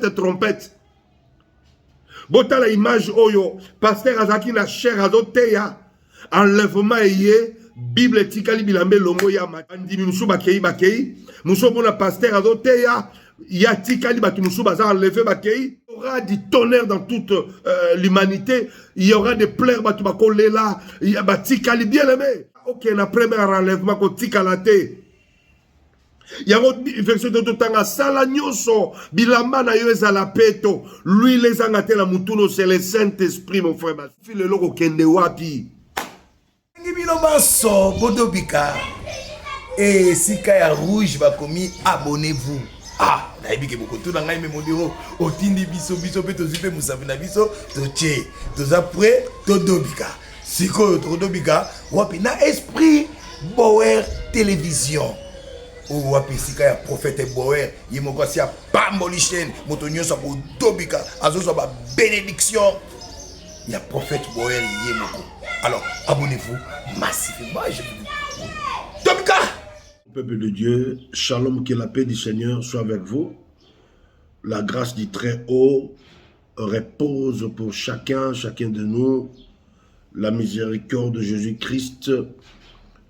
trompette. Botala image oyo, pasteur Azaki na cher azoteya, enlèvement eye, Bible tikali bilambe longo ya matandi musu bakei bakei, musu bona pasteur azoteya, ya tikali batu musu baza enlevé bakei. Il y aura du tonnerre dans toute l'humanité, il y aura des pleurs batu bakolela, il y a batikali bien aimé. Ok, na premier enlèvement ko tikala te. Yango verset de totanga sala nyoso bilamba na yo ezala peto lui les angate la mutuno c'est le Saint-Esprit mon frère file loko kende wapi ngibino baso bodobika et sika ya rouge bakomi abonnez-vous ah naibi ke boko tuna ngai me modiro otindi biso pe tozipe musabe na biso toche toza prêt todobika siko todobika wapi na esprit Boer télévision. Ou wapisika ya prophète Boer yimokasi ya pambolichen motonyo sa ko dobika azoso ba bénédiction ya prophète Boer yimoko. Alors abonnez-vous massivement dobika. Peuple de Dieu, shalom, que la paix du Seigneur soit avec vous. La grâce du Très-Haut repose pour chacun de nous. La miséricorde de Jésus-Christ,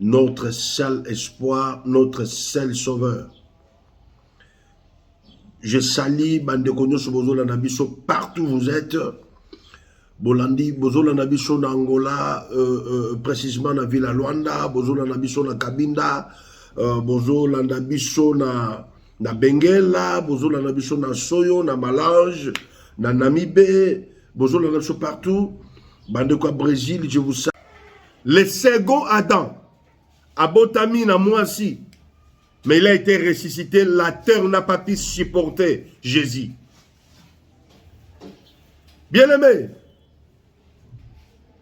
notre seul espoir, notre seul sauveur. Je salue Bandekonyo Sobozola Nabiso partout où vous êtes. Bolandi, Bozola Nabiso na Angola, précisément na Villa Luanda, Bozola Nabiso na Kabinda, Bozola Nabiso na Benguela, Bozola Nabiso na Soyo, na Malange, na Namibé, Bozola Nabiso partout. Bandeko Brésil, je vous salue. Le second Adam, Abotami na Moisi, mais il a été ressuscité, la terre n'a pas pu supporter Jésus. Bien aimé,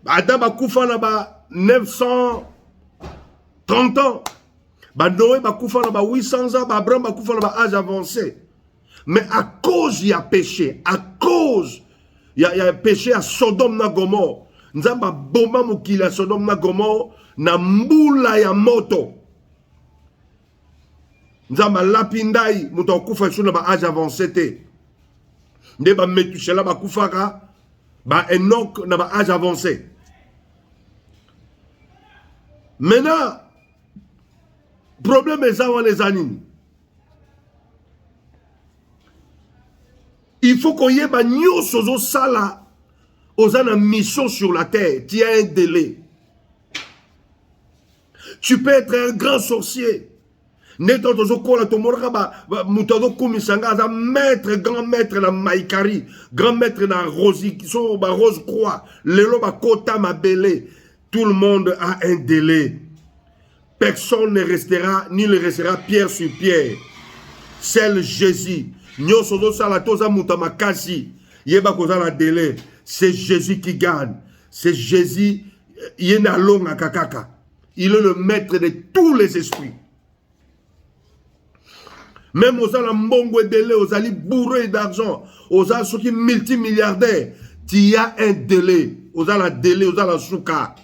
Adam Bakoufa na ba 930 ans, Noé Bakoufa na ba 800 ans, Abraham Bakoufa na ba âge avancé. Mais à cause il y a péché, à cause il y a péché à Sodome na Gomorre, Nzamba bomba mukili à Sodome na Gomorre, na mbula ya moto. Nzamba lapindai muto kufa sur ba âge avancé te. Nde ba Metusela ba kufaka ba Enoch na ba âge avancé. Maintenant problème est ça les anines. Il faut qu'on y ait ba nyoso sala aux ana mission sur la terre, tu as un délai. Tu peux être un grand sorcier. Maître, grand maître na Maïkari, grand maître na Rosi, qui sont Rose Croix, Lelo Kota Mabele. Tout le monde a un délai. Personne ne restera, ni ne restera pierre sur pierre. Seul Jésus. Nyosozo salatoza mutamakasi. Yeba kozala délai. C'est Jésus qui gagne. C'est Jésus. Yena longa kakaka. Il est le maître de tous les esprits. Même aux ala mbongo délai, aux ali bourrés d'argent, aux ala ceux qui multimilliardaires, tu as un délai. Aux ala délai, aux ala souka.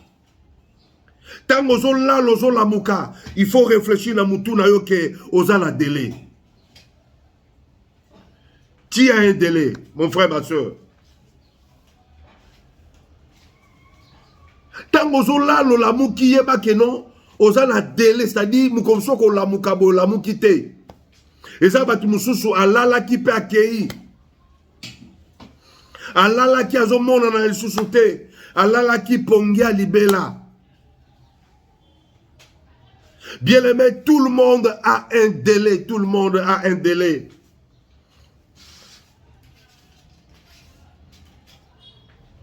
Tant aux ala mouka, il faut réfléchir na moutou na yoke, aux ala délai. Tu as un délai, mon frère, ma soeur. Tant aux ala la mouki yeba que non, aux ala délai, c'est-à-dire moukomso ko la moukabo la moukite. Et ça, batu mususu alala qui peut accueillir. Alala qui a son monde dans le sous-souté. Alala qui pongia libella. Bien aimé, tout le monde a un délai. Tout le monde a un délai.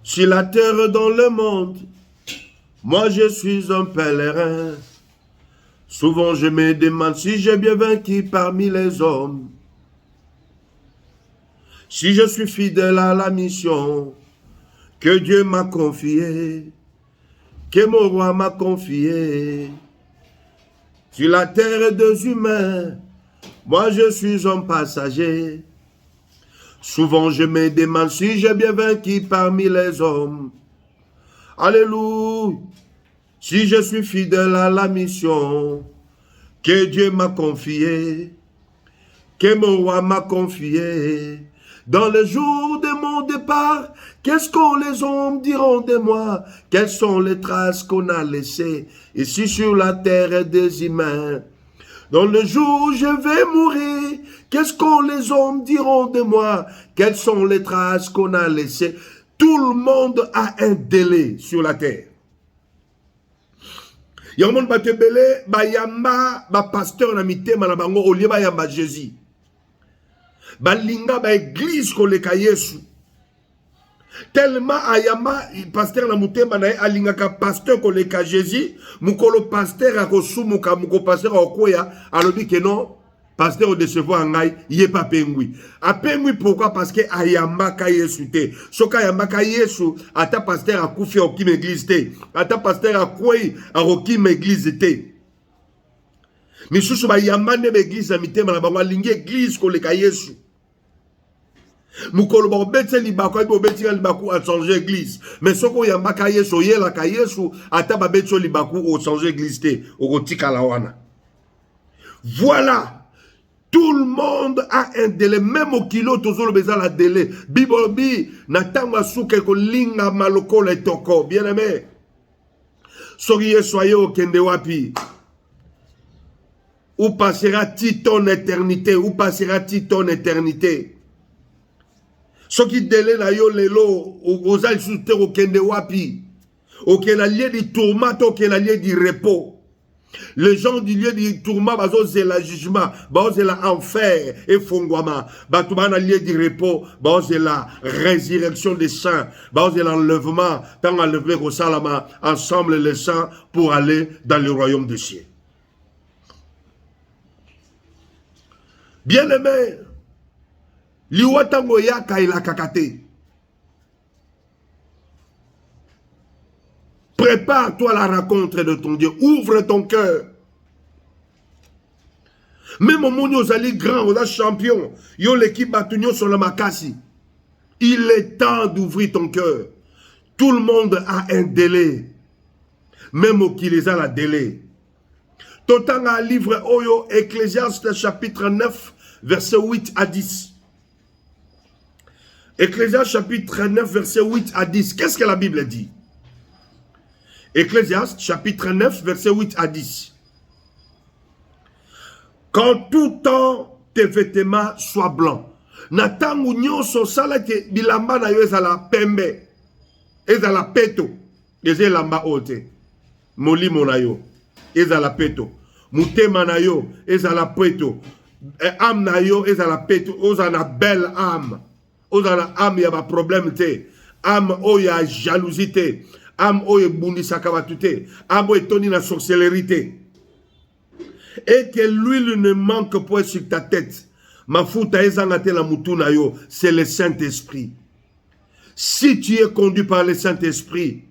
Sur la terre, dans le monde, moi je suis un pèlerin. Souvent je me demande si j'ai bien vaincu parmi les hommes. Si je suis fidèle à la mission que Dieu m'a confiée, que mon roi m'a confiée. Sur la terre des humains, moi je suis un passager. Souvent je me demande si j'ai bien vaincu parmi les hommes. Alléluia. Si je suis fidèle à la mission que Dieu m'a confiée, que mon roi m'a confiée, Dans le jour de mon départ, qu'est-ce que les hommes diront de moi? Quelles sont les traces qu'on a laissées ici sur la terre des humains? Dans le jour où je vais mourir, qu'est-ce que les hommes diront de moi? Quelles sont les traces qu'on a laissées? Tout le monde a un délai sur la terre. Il y a un monde qui ba pasteur na mitema na bango au lieu ba Jésus. Balinga ba église ko leka Yesu. Tellement ayama pasteur na mutema na alinga ka pasteur ko leka Jésus, mukolo pasteur akosumuka muko pasteur okoya alobi que non, pasteur odecevoir ngai yé pas pengui. A pengui pourquoi? Parce que ayama ka Yesu te. Soka ayama ka Yesu ata pasteur akufi okim église te. Ata pasteur akwei arokim église te. Misusu ba yamane ba église na mitema na bango alingi église ko leka Yesu. Mukolo ba obetse libako ibo obeti libako a changer église. Mais soko yamba ka Yesu yela ka Yesu ata ba betso libako o changer église te o kotika la wana. Voilà. Tout le monde a un délai, même au kilo toujours besoin la délai. Bibobi natanga suke ko linga maloko le toko, bien aimé. Soki Yesu aye o kende wapi? Où passera-t-il ton éternité? Où passera-t-il ton éternité? Ce qui délai na yo lelo, aux ailes sous terre au kende wapi, au lieu du tourment, au lieu du repos. Les gens du lieu du tourment, c'est le jugement, c'est l'enfer et fongwama. Batouba lieu du repos, c'est la résurrection des saints, c'est l'enlèvement, tant enlevé au salama, ensemble les saints pour aller dans le royaume des cieux. Bien aimé, liwatango ya kaila kakate. Prépare-toi à la rencontre de ton Dieu. Ouvre ton cœur. Même au monde, vous allez grand, vous êtes champion. Yo l'équipe batunyo sur le makasi. Il est temps d'ouvrir ton cœur. Tout le monde a un délai. Même au qui les a la délai. Totanga livre Oyo, Ecclésiaste chapitre 9, verset 8 à 10. Ecclésiaste chapitre 9, verset 8 à 10. Qu'est-ce que la Bible dit? Ecclésiaste chapitre 9, verset 8 à 10. Quand tout temps tes vêtements soient blancs. Natangu nyonso sala ke bilamba na yo ezala pembe. Ezala peto. Ezala ote. Molimo na yo. Ezala peto. Mutema na yo. Ezala peto. Âme na yo. Ezala peto. Ozana belle âme. Ozana âme yaba problème te. Âme oya jalousie te. Âme oye bundi sakabatute. Âme oye toni na sorcellerie. Et que l'huile ne manque point sur ta tête. Mafuta ezangate la mutuna yo. C'est le Saint-Esprit. Si tu es conduit par le Saint-Esprit,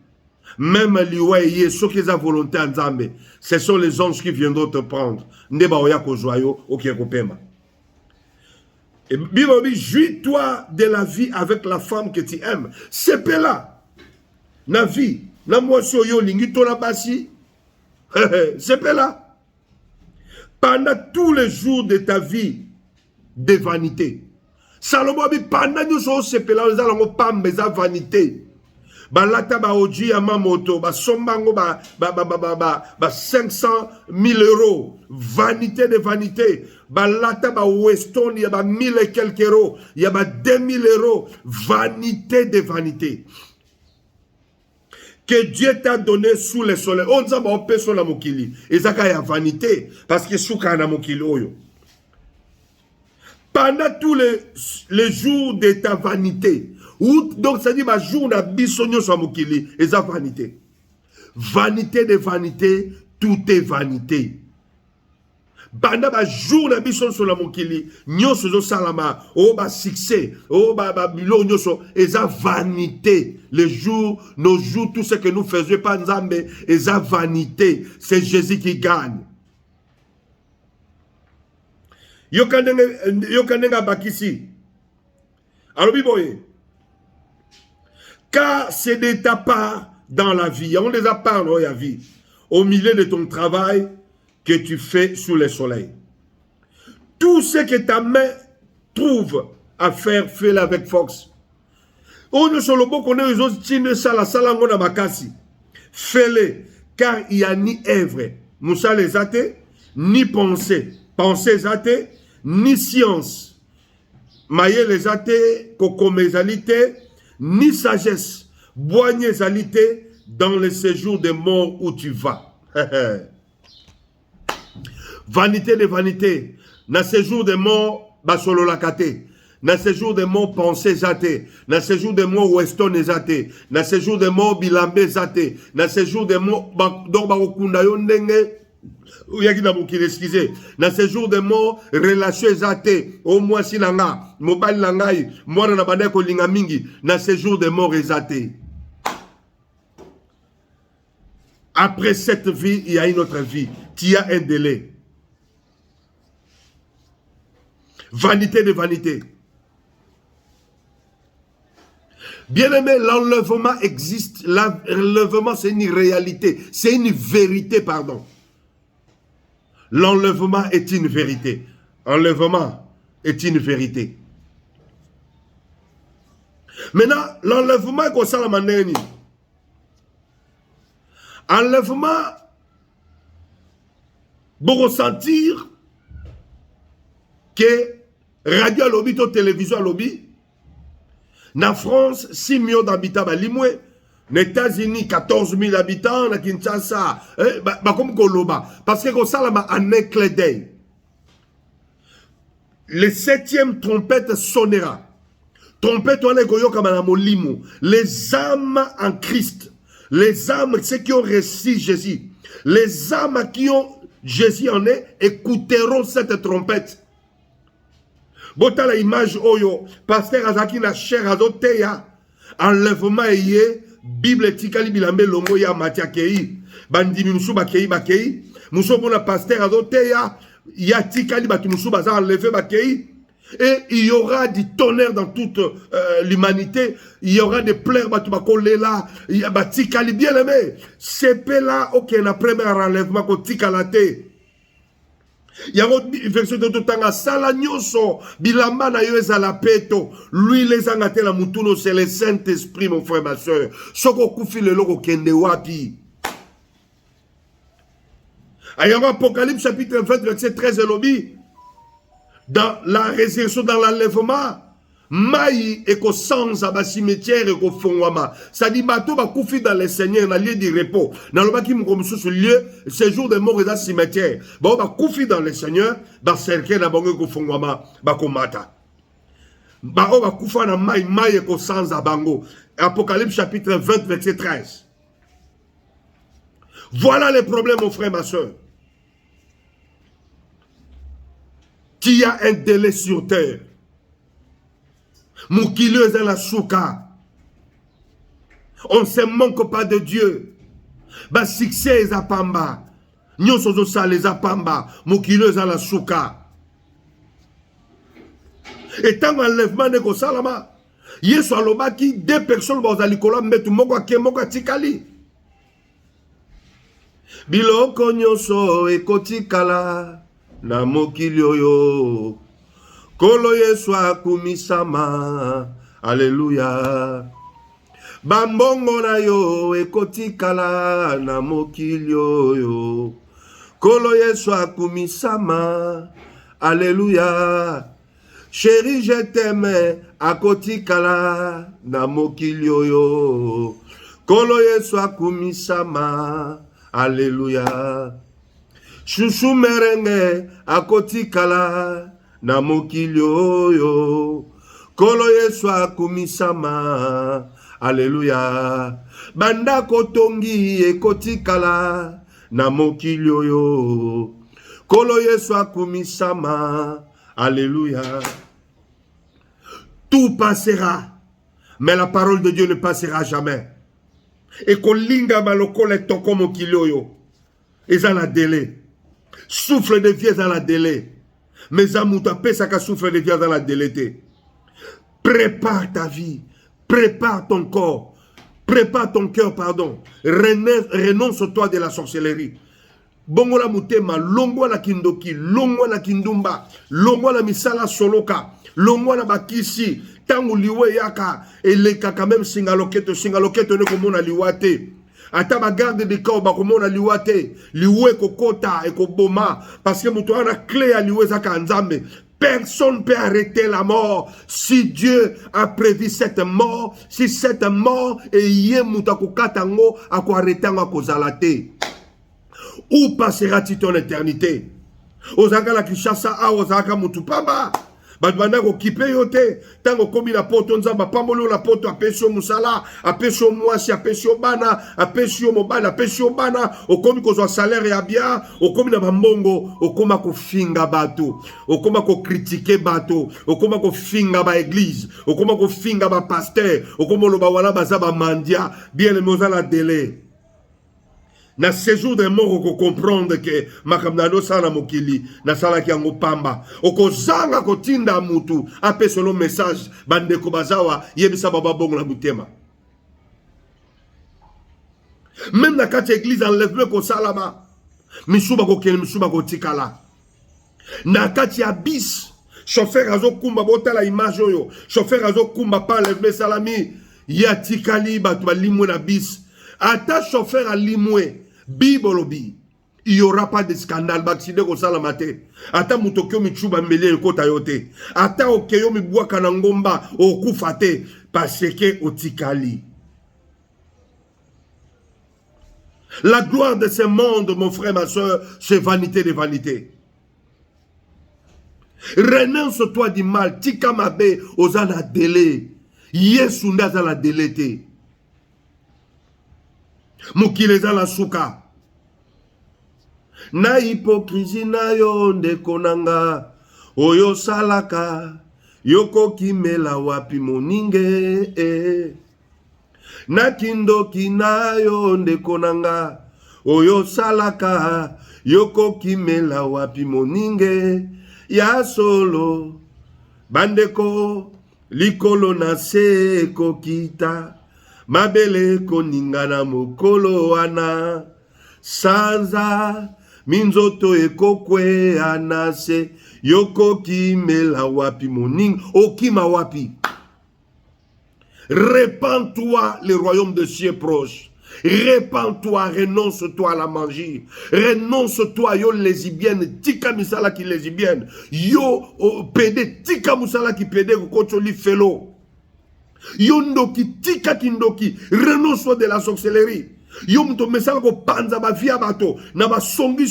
même liwaye, ceux qui ont volonté en Zambé, ce sont les anges qui viendront te prendre. Ndeba oya ko joyo, ok kopema. Et Bible, jouis-toi de la vie avec la femme que tu aimes. C'est là. Na vie, na moisson yo lingi to la basi. C'est là. Pendant tous les jours de ta vie de vanité. Salomon bi pendant nous so sepela za lango pambe za vanité. Ba lata ba oji ya mamoto ba sombango ba 500 000 euros. Vanité de vanité. Ba lata ba Weston ya ba 1000 et quelques euros. Ya ba 2000 euros. Vanité de vanité. Que Dieu t'a donné sous le soleil. On dit on peut sur la mokili. Et ça y a vanité parce que sous kana mokili oyo. Pendant tous les jours de ta vanité. Donc ça dit ma jour na bisonyo sur mokili et ça vanité. Vanité de vanité, tout est vanité. Banda ba jour na bison sur la mokili, nyoso zo salama, o ba succès, o ba bilo nyoso, eza vanité. Les jours, nos jours, tout ce que nous faisions pas nzambe, eza vanité. C'est Jésus qui gagne. Yokanenga bakisi. Alors biboye. Car c'est de ta part dans la vie. On les a pas dans la vie. Au milieu de ton travail, que tu fais sous le soleil. Tout ce que ta main trouve à faire, fais-le avec force. On ne solo beaucoup on est aux tine sala ngona makasi. Fais-le, car il n'y a ni œuvre, Moussa les athées, ni pensée, pensée athées, ni science. Maye les athées, kokomezalité, ni sagesse, boignezalité dans le séjour des morts où tu vas. Vanité de vanité. Dans ce séjour des morts, basolo lakate. Dans ce séjour des morts, pensée zate. Dans ce séjour des morts, Weston zate. Dans ce séjour des morts, Bilambe zate. Dans ce séjour des morts, Dorbarokunda yondenge. Excusez. Dans ce jour de mort, relation zate. Au moins si langa, mobile langai, moi na bande ko linga mingi. Dans ce jour de mort zate. Après cette vie, il y a une autre vie. Tu as un délai. Vanité de vanité. Bien aimé, l'enlèvement existe. L'enlèvement, c'est une réalité. C'est une vérité, pardon. L'enlèvement est une vérité. Enlèvement est une vérité. Maintenant, l'enlèvement est comme ça la manière. Enlèvement, pour ressentir que radio à lobby, télévision à lobby, en France, 6 millions d'habitants, Limoué, aux États-Unis, 14 000 habitants, à Kinshasa, comme Koloba. Parce que ça, là, en un clé d'œil. Le 7e trompette sonnera. Trompette, on est goyo comme un limo. Les âmes en Christ, les âmes, ceux qui ont reçu Jésus, les âmes qui ont Jésus en eux, écouteront cette trompette. Bota la image oyo, pasteur Azaki na cher azoteya, enlèvement eye, Bible tikali bilambe longo ya matia kei, bandimi musu bakei, musu bona pasteur azoteya, ya tikali batu musu baza enlevé bakei, et il y aura du tonnerre dans toute l'humanité, il y aura des pleurs batu bakole là, il y a batikali bien aimé, c'est là, ok, na premier enlèvement ko tikalate. Il y a une version de tout temps, sala nyoso, bilamba na yo ezala peto, lui les angate la mutuno, c'est le Saint-Esprit, mon frère, ma soeur. Soko kufi le loko kende wapi. Il y a Apocalypse chapitre 20, verset 13 et lobby. Dans la résurrection, dans l'enlèvement, Maï et qu'au sens à cimetière et qu'au fondement. Ça dit, bateau va coucher dans le Seigneur, dans le lieu du repos. Dans le bas qui me comme sur le lieu, séjour de mort et dans cimetière. Bon, va coucher dans le Seigneur, dans le cercle, dans le qu'au fondement, va combattre. Bah, on va coucher dans Maï et qu'au sens à bango. Apocalypse chapitre 20, verset 13. Voilà les problèmes, mon frère, ma soeur. Qui a un délai sur terre. Moukileux dans la souka. On ne se manque pas de Dieu. Ba succès est à Pamba. Nyon sozo sa les apamba. Moukileux dans la souka. Et tant enlèvement de Kosalama. Yesu alobaki 2 personnes vont à l'ikola metu moko ke moko tikali. Biloko nyonso ekotikala na mokili oyo. Kolo Yesu akumisama, alléluia. Bambongo na yo ekotikala na mokili oyo. Kolo Yesu akumisama, alléluia. Chérie, je t'aime, akotikala na mokili oyo. Kolo Yesu akumisama, alléluia. Chouchou merenge akotikala na mokili oyo. Kolo Yesu akumisama, alléluia. Banda kotongi ekotikala na mokili oyo. Kolo Yesu akumisama, alléluia. Tout passera, mais la parole de Dieu ne passera jamais. Et kolinga maloko le toko mokili oyo. Et ça la délai. Souffle de vie dans la délai. Mais amuta pesaka souffle de vie dans la délai. Prépare ta vie. Prépare ton corps. Prépare ton cœur, pardon. Renonce-toi de la sorcellerie. Bongo la mutema, longo la kindoki, longo la kindumba, longo la misala soloka, longwa na bakisi tangu liwe yaka eleka quand même singaloketo ne komona liwate ata ba garde de corps ba komona liwate liwe kokota e koboma parce que muto ana clé ya liwe zaka nzambe. Personne ne peut arrêter la mort. Si Dieu a prévu cette mort, si cette mort est yé mutakukatango à quoi arrêter à kozalate. Où passera-t-il ton éternité? Ozaka la kishasa a ozaka mutupamba. Badbanda ko kipe yote tango komi la poto nzamba pambolo la poto apesio musala apesio mwasi apesio bana apesio mobala apesio bana okomi kozwa salaire ya bia okomi na bambongo okoma ko finga bato okoma ko critiquer bato okoma ko finga ba église okoma ko finga ba pasteur okoma lo ba wana baza ba mandia bien le mozala délai. Na séjour des morts ko comprendre que makamnado sala mokili na sala ki yango pamba okozanga kotinda mutu ape solo message bande ko bazawa yebisa baba bongo la mutema même na kati église enlèvement ko salama misuba ko kel misuba ko tikala na kati abis chauffeur azo kumba botala image oyo chauffeur azo kumba pa enlèvement salami ya tikali batu balimwe na bis ata chauffeur alimwe Bibolobi, il n'y aura pas de scandale. Bakside ko salamate. Ata mutokyo michuba mbele ekota yote. Ata okeyo mibua kanangomba okufate parce que otikali. La gloire de ce monde, mon frère, ma soeur, c'est vanité de vanité. Renonce-toi du mal. Tika mabe ozana délai. Yesu ndaza la délai. Mukileza la suka na hypocrisie na yo ndeko nanga oyo salaka yoko kimela wapi moninge na kindoki na yo ndeko nanga oyo salaka yoko kimela wapi moninge ya solo bandeko likolo na se kokita mabele koningana mokolo wana sanza minzoto ekokwe anase yoko kimela wapi moning okima wapi. Répands-toi, le royaume de cieux proche. Répands-toi, renonce-toi à la magie. Renonce-toi, yo lesbienne, tika misala ki lesbienne. Yo pede, tika musala ki pede kokocholi felo. Yondoki, tika kindoki, renonce-toi de la sorcellerie. Yomto mesala ko panza ba via bato, na ba songi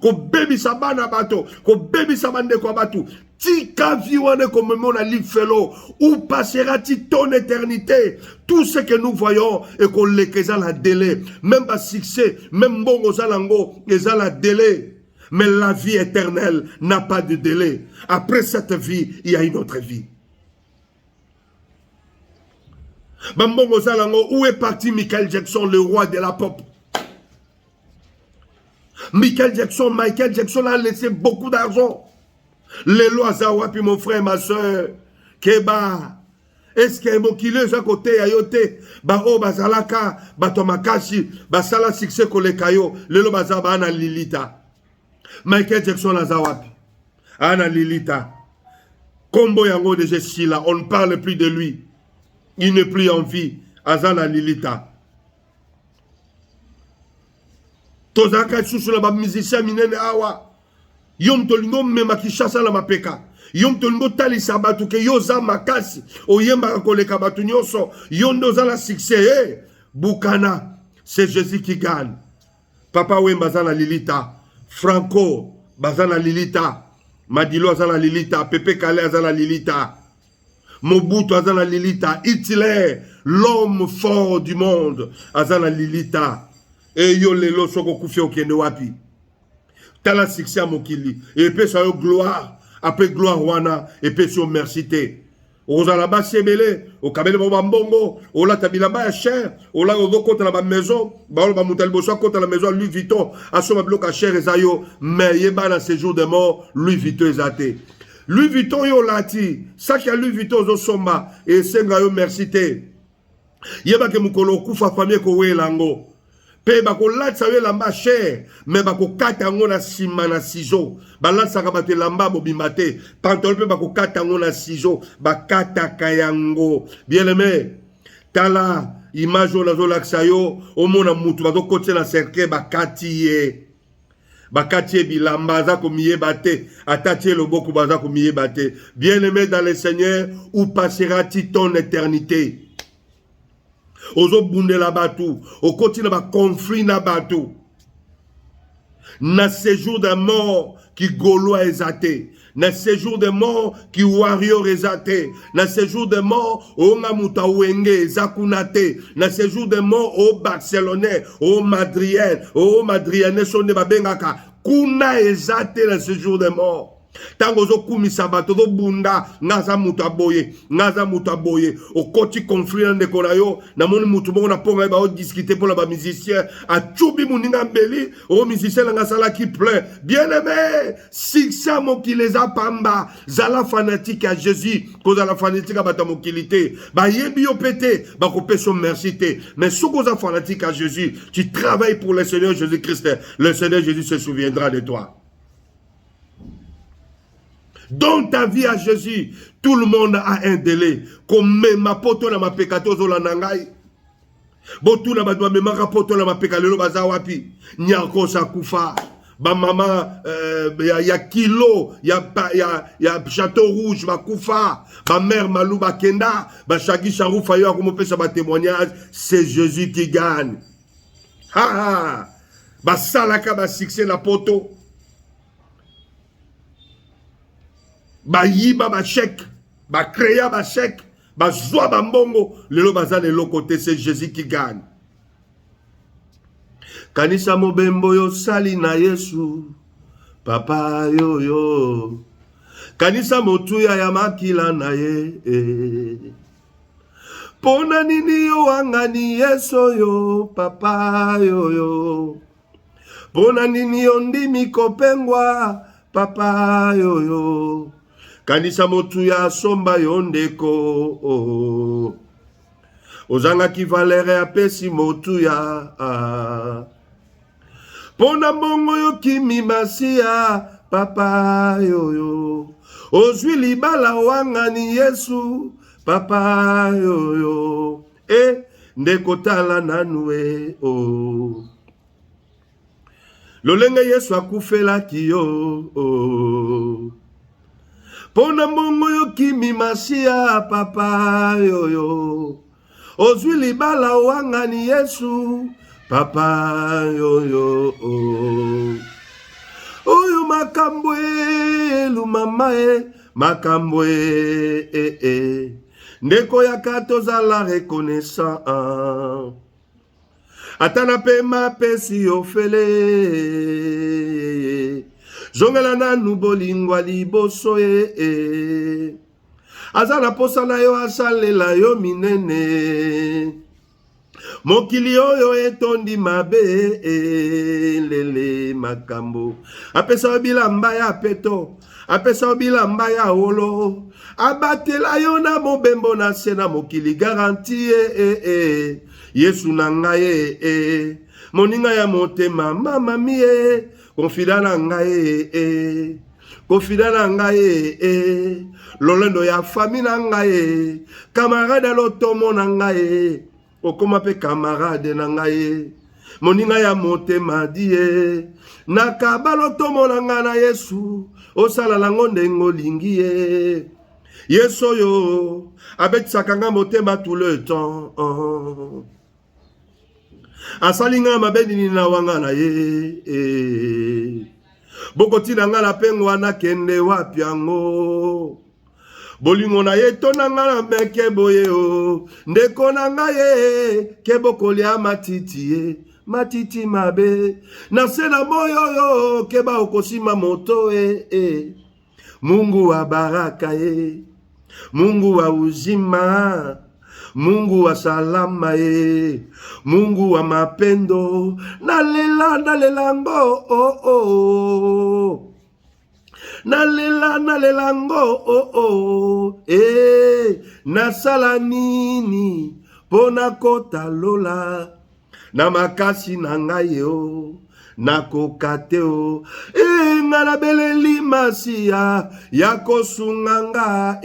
ko bebi sabana bato, ko bebi sabande ko bato. Tika viwane ko memona li felo, où passera-t-il ton éternité? Tout ce que nous voyons et qu'on le keza la délai, même pas succès, même bon ozalango, keza la délai. Mais la vie éternelle n'a pas de délai. Après cette vie, il y a une autre vie. Bambongo Zalango, où est parti Michael Jackson, le roi de la pop? Michael Jackson a laissé beaucoup d'argent. Les lois Zawa, puis mon frère, ma soeur, Keba, est-ce que mon kilo à côté ayote, ba o bazalaka, ba tomakashi, ba sala succès kolekayo, le lo bazaba ana Lilita. Michael Jackson a Zawapi, ana Lilita. Combo yango de Jessila, on ne parle plus de lui. Il n'est plus en vie. Azana Lilita. Tozaka susu la ba musicien minene awa. Yom tolingo mema kishasa la mapeka. Yom tolingo tali sabatu ke yoza makasi. Oyemba koleka batu nyoso. Yondo za la succès. Bukana. C'est Jésus qui gagne. Papa Wemba zana Lilita. Franco bazana Lilita. Madilo zana Lilita. Pepe Kale zana Lilita. Mobutu azana Lilita, Hitler, l'homme fort du monde, azana Lilita. Et yo lelo soko kufi okende wapi. Tala succès à mokili. Et puis ça yo gloire, après gloire wana, et puis sur mercité. Ozala ba sebele, o kabele ba mbongo, o la tabila ba cher, o la ozo kota la ba maison, ba o ba mutal boso kota la maison Louis Vuitton, aso ba bloka cher ezayo, mais yeba na séjour de mort, Louis Vuitton ezate. Louis Vuitton yo lati, ça qui a Louis Vuitton zo somba et senga yo mercité. Yeba ke mukolo kufa famille ko we lango. Pe bakolatisa yo elamba cher, mais bakokata yango na sima na ciseau. Balatisaka bato elamba bobimba te. Pantalon pe bakokata yango na ciseau, bakataka yango. Bien aimé, tala image oyo nazolakisa yo, omona mutu bazokotisa na cercueil bakati ye. Bakati ye bilamba aza komiyeba te, atati ye loboko baza komiyeba te. Bien aimé dans le Seigneur, où passeras-tu ton éternité? Ozo bundela batu, okoti na ba conflit na batu. Na séjour de mort qui gaulois exaté, na séjour de mort qui warrior exaté, na séjour de mort o ngamuta wenge zakunate, na séjour de mort au Barcelonais, au Madrienne sonne babengaka, kuna exaté na séjour de mort. Tango zo kumisa bato zo bunda ngaza muta boye okoti conflit na ndeko na yo na moni mutu bongo na ponga ba o discuter pour la ba musicien a chubi muninga mbeli o musicien nga sala qui pleure. Bien aimé, succès mo qui les a pamba zala fanatique à Jésus ko zala fanatique à bata mokilité ba yebi yo pété ba ko peso merci té, mais sous ko za fanatique à Jésus tu travailles pour le Seigneur Jésus-Christ, le Seigneur Jésus se souviendra de toi. Dans ta vie à Jésus, tout le monde a un délai. Comme ma poto na ma pekato zo la nangai. Botu na badwa me ma poto na ma pekalelo bazawapi. Nyako sa kufa. Ba mama ya kilo, ya Château Rouge ba kufa. Ba mère Malou ba kenda, ba Shagi Charou Fayo a comme pesa ba témoignage, c'est Jésus qui gagne. Ha ha. Ba salaka ba succès na poto. Ba yiba ba chèque, ba créa ba chèque, ba joie ba mbongo, lelo baza lelo côté, c'est Jésus qui gagne. Kanisa mobembo yo sali na Yesu, papa yo yo. Kanisa motuya ya makila na ye. Pona nini yo angani Yesu yo, papa yo yo. Pona nini yo ndimi kopengwa, papa yo yo. Kanisa motuya somba yondeko ozanga ki valere apesi motuya pona mbongo yo kimi masia papa yoyo ozwi libala wangani Yesu papa yoyo ndeko tala nanue lolenge Yesu akufela kiyo pona mbongo yo kimi masia papa yoyo ozwi libala wangani Yesu papa yoyo oyo makambo lumama makambo ndeko ya katozala reconnaissant atana pe mapesi ofele zongela nanu bolingwa liboso azala posa na yo asalela yo minene mokili oyo etondi mabe lele makambo apesa bilamba ya peto apesa bilamba ya olo abatela yo na mobembo na se na mokili garanti Yesu na ngai moninga ya motema mama mie confida na ngai lolendo ya fami na ngai camarade lotomo na ngai okoma pe camarade na ngai moninga ya motema die nakaba lotomo na ngai na Yesu osala lango ndengo lingi Yesu yo abetisaka nga motema tout le temps asalinga mabeni na wanga na ye bokoti na nga na pengo wana kende wapi yango bolingo na ye tona nga na meke boye ndeko na nga ye ke bokolia matiti matiti mabe na sena moyo yo ke ba okosima moto Mungu wa baraka Mungu wa uzima Mungu wa salama Mungu wa mapendo nalela ngo nalela ngo nasala nini pona kota lola na makasi na ngai o nakoka te o nga nabeleli masiya ya kosunga nga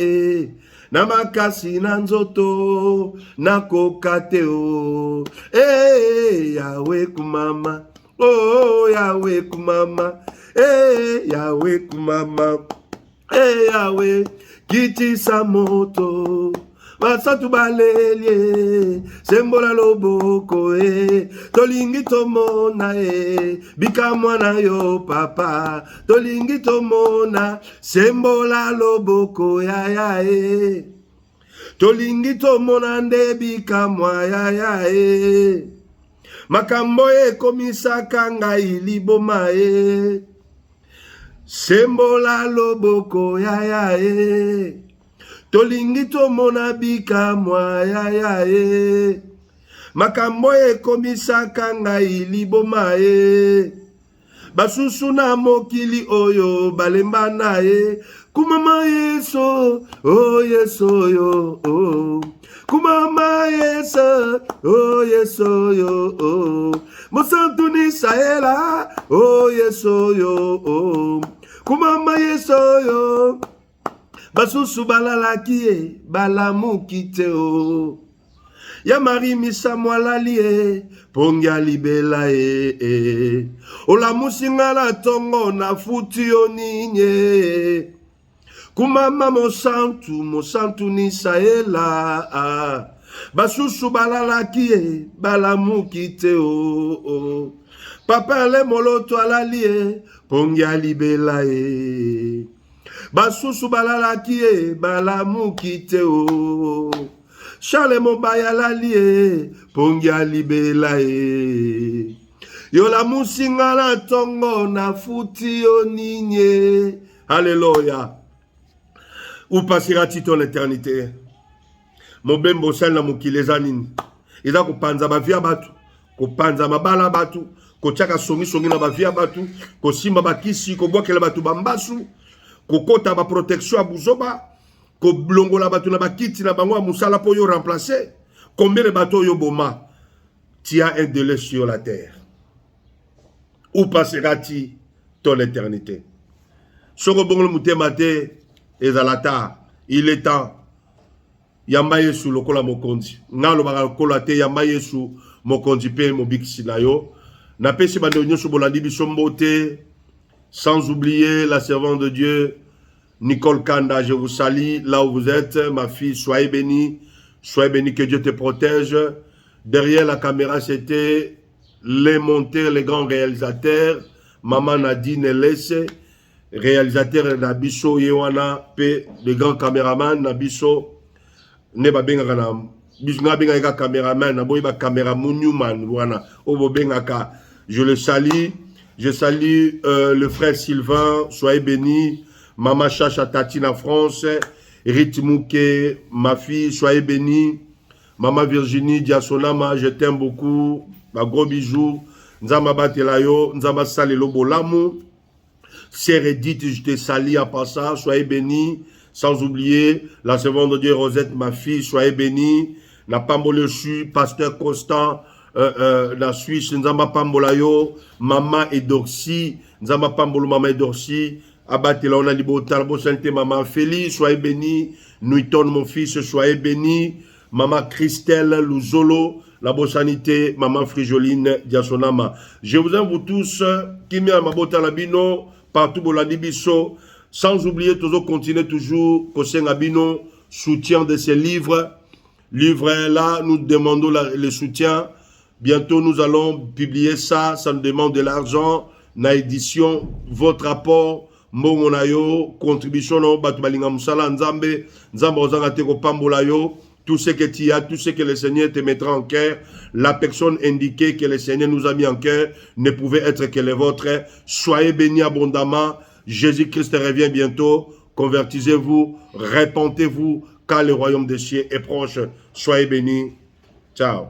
na makasi na nzoto nakoka te o Yawe kumama oh Yawe kumama Yawe kumama Yawe kitisa moto basatu balelie sembola loboko tolingi tomona bika mwana yo papa tolingi tomona sembola loboko ya tolingi tomona nde bika mwa ya makambo ekomisaka ngai liboma sembola loboko ya tolingi tomona bika mwa ya makambo ekomisaka ngai liboma basusu na mokili oyo balemba na kumama yeso oh yeso yo oh kumama yeso oh yeso yo oh mosantu ni saela oh yeso yo oh kumama yeso yo basusu balalaki balamuki te o ya mari misa mwalali pongia libela olamusinga na tongo na futi yo ninye kumama mosantu ni saela basusu balalaki balamuki te o papa le moloto alali pongia libela basusu balalaki balamuki te o Charles Mobaya lali pongia libela yo la musinga na tongo na futi yo ninye. Alléluia. Où passera-t-il ton éternité? Mobembo sala mukileza nini? Eza kupanza bavia batu, kupanza mabala batu, kochaka songi na bavia batu, kosimba bakisi, kobwakela batu bambasu, kokota ba protection abuzoba, koblongola batu na bakiti na bango musala po yo remplacer. Combien de bateaux yo boma? Tu as un délai sur la terre. Où passera-t-il ton éternité? Soko bongolo mutemate ezalata, il est temps. Yamba Yesu lokola mokonzi. Ngalo baka lokola te yamba Yesu mokonzi pe mobikisi na yo. Na pesi bande nyonso bolandi biso mbote. Sans oublier la servante de Dieu Nicole Kanda, je vous salue là où vous êtes, ma fille, soyez bénie, que Dieu te protège. Derrière la caméra, c'était les monteurs, les grands réalisateurs, Maman Nadine Lesse, réalisateur Nabiso Yewana, le grand caméraman Nabiso, Neba Bengana, Bisna Benga caméraman, Naboiba caméraman Newman, Wana, Obo Bengaka. Je le salue, je salue le frère Sylvain, soyez béni. Maman Chacha Tatine en France, Ritmouke, ma fille, soyez bénie. Maman Virginie Diasonama, je t'aime beaucoup. Un gros bisou. Nzamba Batelayo, Nzamba Salelo Bolamu. Sœur Edith, je te salue à passage, soyez bénie. Sans oublier la servante de Dieu Rosette, ma fille, soyez bénie. Na Pambole Chu, pasteur Constant, la Suisse, Nzamba Pambolayo, Maman Edorsi, Nzamba Pambolo, Maman Edorsi. Abatela, on a libota, bon santé, maman Félix, soyez béni. Nuiton, mon fils, soyez béni. Maman Christelle Luzolo, la bonne sanité, maman Frijoline Diasonama. Je vous invite tous, qui m'y a mabota labino, partout bolandi biso, sans oublier toujours continuer toujours, Kosen Abino, soutien de ces livres. Livres là, nous demandons le soutien. Bientôt, nous allons publier ça, ça nous demande de l'argent, na édition, votre apport. Mbongonayo, contribution no batu balinga musala nzambe ozanga te ko pambola yo, tout ce que tu as, tout ce que le Seigneur te mettra en cœur, la personne indiquée que le Seigneur nous a mis en cœur ne pouvait être que les vôtres. Soyez bénis abondamment. Jésus-Christ revient bientôt. Convertissez-vous, répentez-vous, car le royaume des cieux est proche. Soyez bénis. Ciao.